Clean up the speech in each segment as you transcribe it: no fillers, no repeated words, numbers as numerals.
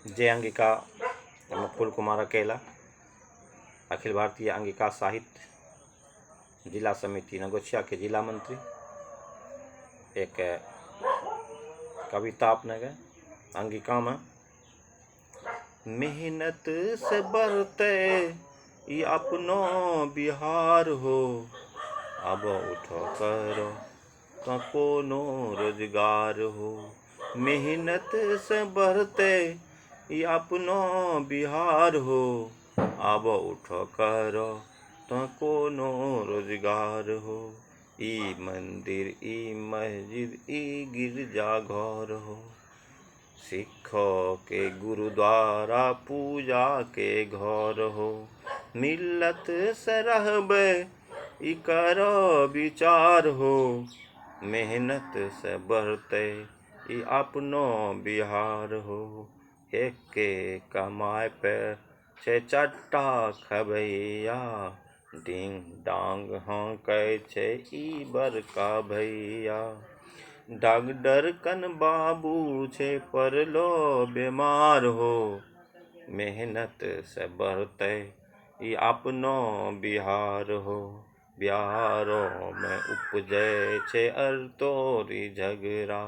जय अंगिका। मैं फूल कुमार अकेला, अखिल भारतीय अंगिका साहित्य जिला समिति नगोछिया के जिला मंत्री। एक कविता अपने गए अंगिका में। मेहनत से बढ़ते ये अपनो बिहार हो, अब उठो करो तो कोनो रोजगार हो। मेहनत से बढ़ते ये अपनो बिहार हो, अब उठो करो तो कोनो रोजगार हो। ई मंदिर ई मस्जिद ई गिरजा घर हो, सिखों के गुरुद्वारा पूजा के घर हो। मिल्लत से रहबे ई करो विचार हो, मेहनत से बढ़ते ई अपनो बिहार हो। एके कमाए पे छे चट्टा खबैया, डिंग डांग हाँकै छे ई बड़का भैया। डॉक्टर कन बाबू छे पड़लो बीमार हो, मेहनत से बढ़ते ई अपनो बिहार हो। बिहारो में उपजे छे अरतोरी झगड़ा,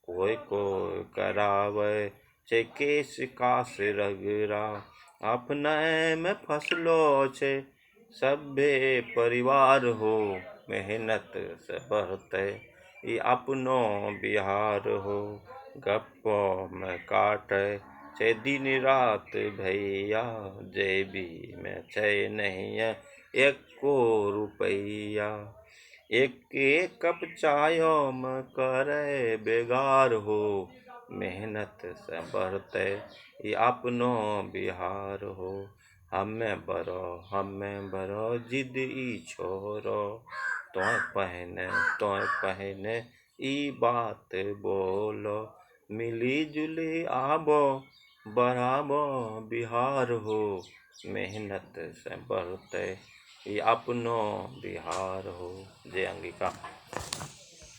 कोई कोई करावे छे केस कास रगड़ा। अपने में फसलो छे सभे परिवार हो, मेहनत से बढ़ते ई अपनो बिहार हो। गप्पो में काटे छे दिन रात भैया, जेबी में छे नहीं एको रुपैया। एक एक कप चायो में करे बेगार हो, मेहनत से बढ़ते ई अपनो बिहार हो। हमें बड़ो जिद ई छोरो, तोय पहने ई बात बोलो। मिली जुली आबो बढ़ाबो बिहार हो, मेहनत से बढ़ते ई अपनो बिहार हो। जय अंगिका।